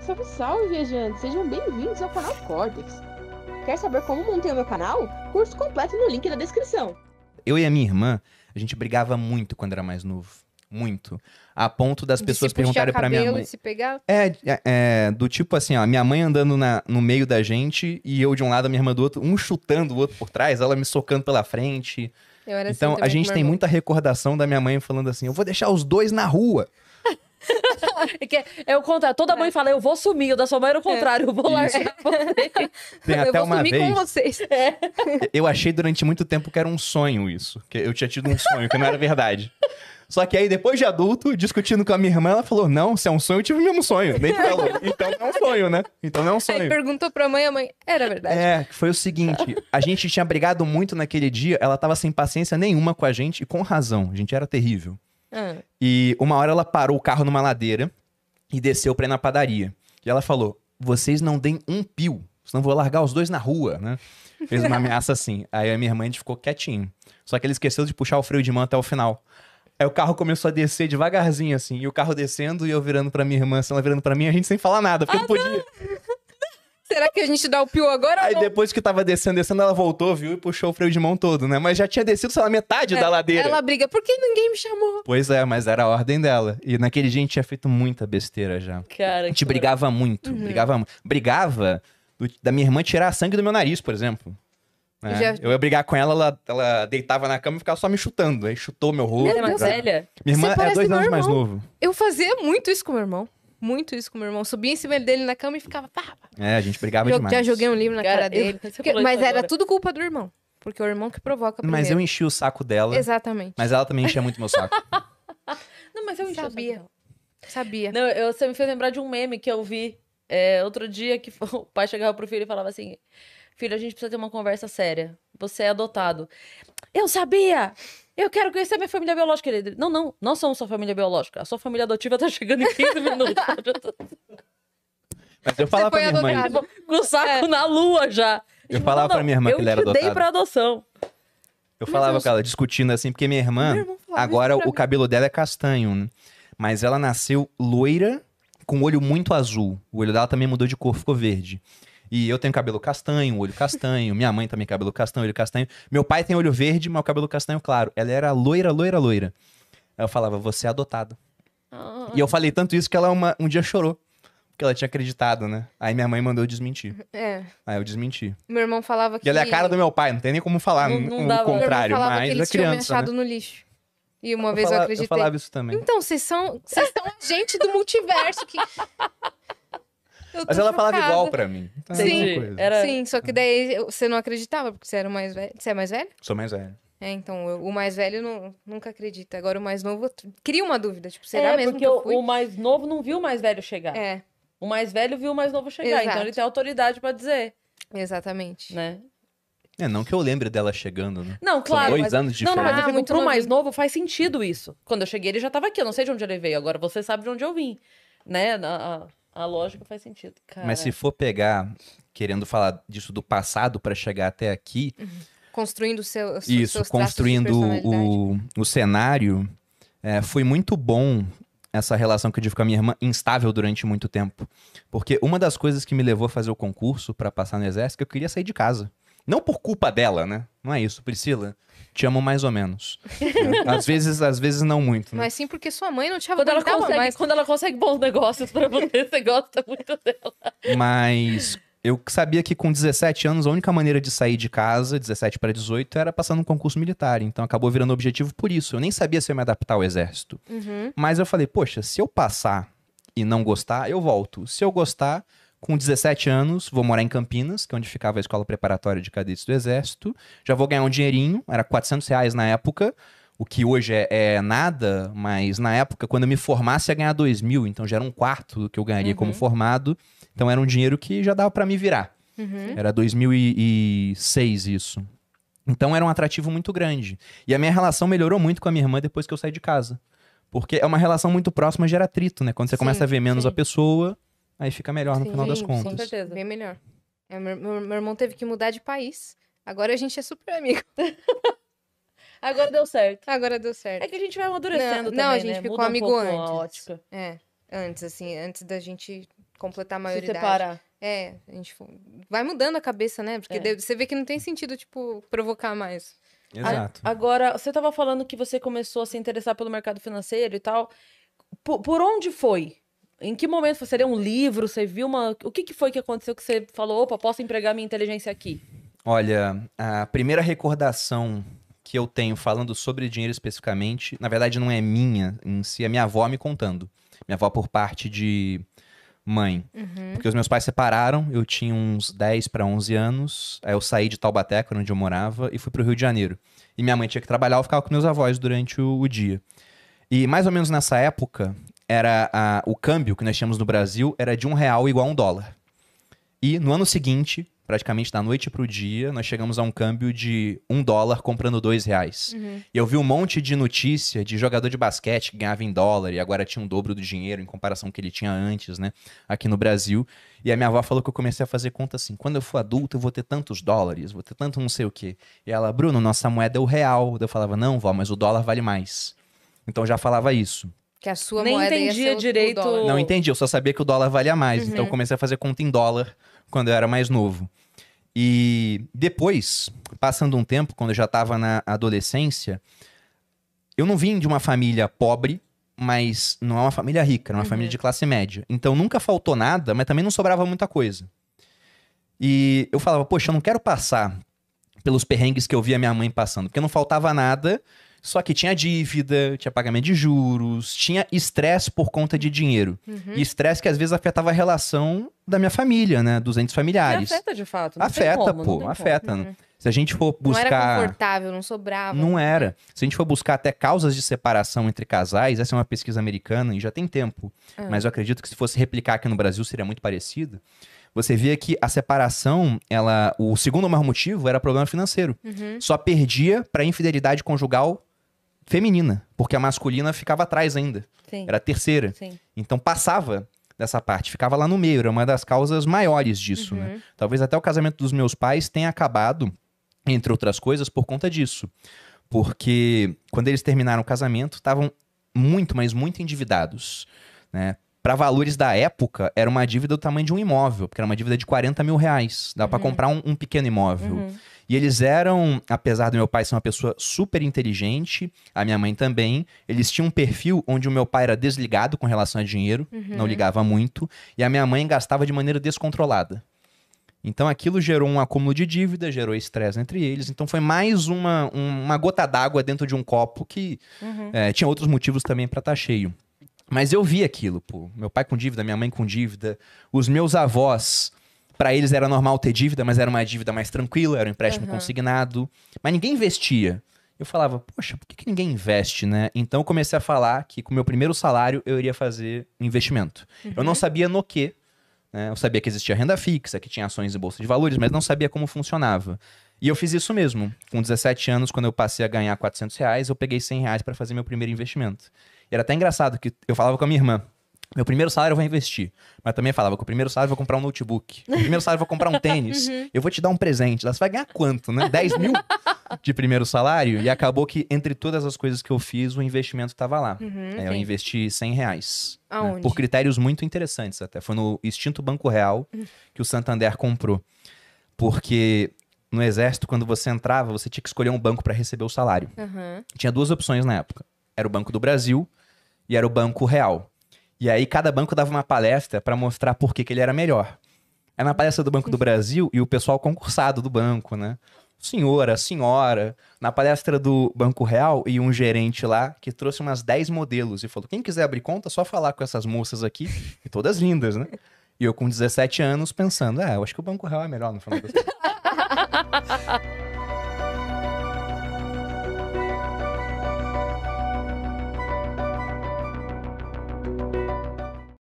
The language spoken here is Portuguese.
Salve, salve, viajantes! Sejam bem-vindos ao canal Cortex. Quer saber como montei o meu canal? Curso completo no link da descrição. Eu e a minha irmã, a gente brigava muito quando era mais novo. Muito. A ponto das pessoas perguntarem pra minha mãe. De se pegar? Do tipo assim, ó, minha mãe andando no meio da gente e eu de um lado, a minha irmã do outro, um chutando o outro por trás, ela me socando pela frente. Eu era Então, assim a também gente com tem meu irmão. muita recordação da minha mãe falando assim: eu vou deixar os dois na rua. É o contrário. Toda mãe fala, eu vou sumir. O da sua mãe era o contrário. Eu vou largar você. Tem Eu até vou uma sumir vez. com vocês. Eu achei durante muito tempo que era um sonho isso. Que eu tinha tido um sonho, que não era verdade. Só que aí, depois de adulto, discutindo com a minha irmã, ela falou: não, se é um sonho, eu tive o mesmo sonho. Nem falou. Então não é um sonho, né? Então não é um Aí sonho. perguntou pra mãe, a mãe, era verdade. É, foi o seguinte, a gente tinha brigado muito naquele dia, ela tava sem paciência nenhuma com a gente, e com razão, a gente era terrível. Ah, E uma hora ela parou o carro numa ladeira e desceu pra ir na padaria. E ela falou: vocês não deem um pio, senão eu vou largar os dois na rua, né? Fez uma ameaça assim. Aí a minha irmã, a gente ficou quietinho. Só que ele esqueceu de puxar o freio de mão até o final. Aí o carro começou a descer devagarzinho, assim. E o carro descendo e eu virando pra minha irmã, assim, ela virando pra mim, a gente sem falar nada, porque não podia. será que a gente dá o pio agora ou Aí não? depois que tava descendo, ela voltou, viu? E puxou o freio de mão todo, né? Mas já tinha descido, sei lá, metade da ladeira. Ela briga, por que ninguém me chamou? Pois é, mas era a ordem dela. E naquele dia a gente tinha feito muita besteira já. Cara, A gente brigava muito, brigava muito. Brigava da minha irmã tirar sangue do meu nariz, por exemplo. Né? Já- Eu ia brigar com ela, ela deitava na cama e ficava só me chutando. Aí chutou meu rosto. Ela é mais velha? Minha irmã Você é parece 2 meu anos mais irmão. novo. Eu fazia muito isso com meu irmão. Muito isso com meu irmão. Subia em cima dele na cama e ficava... Pá, pá. É, a gente brigava Já demais. joguei um livro na Cara, cara dele. você Porque- falou mas isso era agora. tudo culpa do irmão. Porque é o irmão que provoca primeiro. Mas eu enchi o saco dela. Exatamente. Mas ela também enchia muito meu saco. Não, mas eu enchi o saco Sabia. dela. Sabia. Não, você me fez lembrar de um meme que eu vi outro dia, que o pai chegava pro filho e falava assim: filho, a gente precisa ter uma conversa séria. Você é adotado. Eu sabia! Eu quero conhecer minha família biológica. Ele, não, nós somos sua família biológica. A sua família adotiva tá chegando em 15 minutos. Mas eu falava pra foi minha irmã. adotado. Com o saco na lua já. Eu falava pra minha irmã que ele era Eu te dei adotado. pra adoção. Eu falava com ela, discutindo assim, porque minha irmã, Meu irmão falava agora isso pra o cabelo dela é castanho, né? Mas ela nasceu loira, com olho muito azul. O olho dela também mudou de cor, ficou verde. E eu tenho cabelo castanho, olho castanho. Minha mãe também cabelo castanho, olho castanho. Meu pai tem olho verde, mas o cabelo castanho claro. Ela era loira, loira, loira. Aí eu falava: você é adotado. E eu falei tanto isso que ela um dia chorou. Porque ela tinha acreditado, né? Aí minha mãe mandou eu desmentir. É. Aí eu desmenti. Meu irmão falava que... E ela é a cara do meu pai, não tem nem como falar Não o dava. Meu irmão contrário, falava mas que é eles tinham me criança, achado né? no lixo. E uma vez eu acreditei. Eu falava isso também. Então, vocês são gente do multiverso que... Eu tô Mas ela falava chocada. igual pra mim. Então, é a Sim. mesma coisa. Era... Sim, só que daí você não acreditava, porque você era o mais velho. Você é mais velho? Sou mais velho. É, então, o mais velho nunca acredita. Agora o mais novo cria uma dúvida. Tipo, será mesmo porque que eu fui? o mais novo não viu o mais velho chegar. É, O mais velho viu o mais novo chegar. Exato. Então ele tem autoridade pra dizer, exatamente. né? É, não que eu lembre dela chegando, né? Não, claro. São 2 mas... anos de Não, diferença. mas eu digo, muito pro mais novinho. novo faz sentido isso. Quando eu cheguei, ele já tava aqui. Eu não sei de onde ele veio. Agora você sabe de onde eu vim. Né? A lógica faz sentido. Cara. Mas se for pegar, querendo falar disso do passado pra chegar até aqui, Construindo seus isso, seus traços de construindo personalidade. o cenário, foi muito bom essa relação que eu tive com a minha irmã, instável durante muito tempo. Porque uma das coisas que me levou a fazer o concurso pra passar no exército, é que eu queria sair de casa. Não por culpa dela, né? Não é isso, Priscila. Te amo mais ou menos. Às vezes não muito, né? Mas sim porque sua mãe não te Quando ela, aguentava consegue, mais. quando ela consegue bons negócios pra você, você gosta muito dela. Mas eu sabia que com 17 anos, a única maneira de sair de casa, 17 para 18, era passar num concurso militar. Então acabou virando objetivo por isso. Eu nem sabia se eu ia me adaptar ao exército. Uhum. Mas eu falei, poxa, se eu passar e não gostar, eu volto. Se eu gostar, com 17 anos, vou morar em Campinas, que é onde ficava a escola preparatória de cadetes do exército. Já vou ganhar um dinheirinho, era R$ 400 na época. O que hoje é nada, mas na época, quando eu me formasse, ia ganhar 2.000. Então já era um quarto do que eu ganharia como formado. Então era um dinheiro que já dava pra me virar. Era 2006 isso. Então era um atrativo muito grande. E a minha relação melhorou muito com a minha irmã depois que eu saí de casa. Porque é uma relação muito próxima, gera atrito, né? Quando você começa a ver menos sim. a pessoa, aí fica melhor no Sim, final das sim, contas. Com certeza. Bem melhor. Meu irmão teve que mudar de país. Agora a gente é super amigo. Agora deu certo. Agora deu certo. É que a gente vai amadurecendo também, Não, a gente né? ficou Muda um amigo pouco antes. a ótica. É, antes, assim, antes da gente completar a Se maioridade. separar. A gente vai mudando a cabeça, né? Porque É. você vê que não tem sentido, tipo, provocar mais. Exato. Agora, você tava falando que você começou a se interessar pelo mercado financeiro e tal. Por onde foi? Em que momento você leu um livro? Você viu uma... O que foi que aconteceu que você falou, opa, posso empregar minha inteligência aqui? Olha, a primeira recordação que eu tenho falando sobre dinheiro especificamente, na verdade não é minha em si, é minha avó me contando. Minha avó por parte de mãe. Porque os meus pais separaram, eu tinha uns 10 para 11 anos, aí eu saí de Taubaté, que era onde eu morava, e fui pro Rio de Janeiro. E minha mãe tinha que trabalhar, eu ficava com meus avós durante o dia. E mais ou menos nessa época, o câmbio que nós tínhamos no Brasil era de R$1 igual a $1. E no ano seguinte, praticamente da noite pro dia, nós chegamos a um câmbio de $1 comprando R$2. E eu vi um monte de notícia de jogador de basquete que ganhava em dólar e agora tinha um dobro do dinheiro em comparação com o que ele tinha antes, né? Aqui no Brasil. E a minha avó falou que eu comecei a fazer conta assim, quando eu for adulto eu vou ter tantos dólares, vou ter tanto não sei o quê. E ela, Bruno, nossa moeda é o real. Eu falava, não, vó, mas o dólar vale mais. Então eu já falava isso. Que a sua Nem moeda ia entendia ser o direito. dólar. Não entendi, eu só sabia que o dólar valia mais. Então eu comecei a fazer conta em dólar quando eu era mais novo. E depois, passando um tempo, quando eu já estava na adolescência, eu não vim de uma família pobre, mas não é uma família rica, era uma família de classe média. Então nunca faltou nada, mas também não sobrava muita coisa. E eu falava, poxa, eu não quero passar pelos perrengues que eu via minha mãe passando, porque não faltava nada, só que tinha dívida, tinha pagamento de juros, tinha estresse por conta de dinheiro. E estresse que às vezes afetava a relação da minha família, né? Dos entes familiares. Afeta de fato. Não Afeta, tem como, não pô, tem afeta. Se a gente for Não era buscar... confortável, não sobrava. Não era. Se a gente for buscar até causas de separação entre casais, essa é uma pesquisa americana e já tem tempo, mas eu acredito que se fosse replicar aqui no Brasil seria muito parecido. Você via que a separação, o segundo maior motivo era problema financeiro. Só perdia para infidelidade conjugal feminina, porque a masculina ficava atrás ainda. Sim. Era a terceira. Sim. Então passava dessa parte, ficava lá no meio, era uma das causas maiores disso, né? Talvez até o casamento dos meus pais tenha acabado, entre outras coisas, por conta disso. Porque quando eles terminaram o casamento, estavam muito, mas muito endividados, né? Para valores da época, era uma dívida do tamanho de um imóvel, porque era uma dívida de R$40 mil. Dá para comprar um pequeno imóvel. E eles eram, apesar do meu pai ser uma pessoa super inteligente, a minha mãe também, eles tinham um perfil onde o meu pai era desligado com relação a dinheiro, não ligava muito, e a minha mãe gastava de maneira descontrolada. Então aquilo gerou um acúmulo de dívida, gerou estresse entre eles. Então foi mais uma gota d'água dentro de um copo que tinha outros motivos também para estar cheio. Mas eu vi aquilo, pô. Meu pai com dívida, minha mãe com dívida. Os meus avós, para eles era normal ter dívida, mas era uma dívida mais tranquila, era um empréstimo consignado. Mas ninguém investia. Eu falava, poxa, por que ninguém investe, né? Então eu comecei a falar que com o meu primeiro salário eu iria fazer um investimento. Eu não sabia no quê, né? Eu sabia que existia renda fixa, que tinha ações e bolsa de valores, mas não sabia como funcionava. E eu fiz isso mesmo. Com 17 anos, quando eu passei a ganhar R$400, eu peguei R$100 para fazer meu primeiro investimento. E era até engraçado que eu falava com a minha irmã, meu primeiro salário eu vou investir. Mas também falava que o primeiro salário eu vou comprar um notebook. O primeiro salário eu vou comprar um tênis. Eu vou te dar um presente. Você vai ganhar quanto, né? 10 mil de primeiro salário? E acabou que, entre todas as coisas que eu fiz, o investimento estava lá. Eu investi R$100. Aonde? Né? Por critérios muito interessantes até. Foi no extinto Banco Real que o Santander comprou. Porque no Exército, quando você entrava, você tinha que escolher um banco para receber o salário. Tinha duas opções na época. Era o Banco do Brasil e era o Banco Real. E aí cada banco dava uma palestra para mostrar por que ele era melhor. Aí na palestra do Banco do Brasil e o pessoal concursado do banco, né? Senhora, senhora. Na palestra do Banco Real e um gerente lá que trouxe umas 10 modelos e falou, quem quiser abrir conta, é só falar com essas moças aqui. E todas lindas, né? E eu com 17 anos pensando, eu acho que o Banco Real é melhor no final das contas.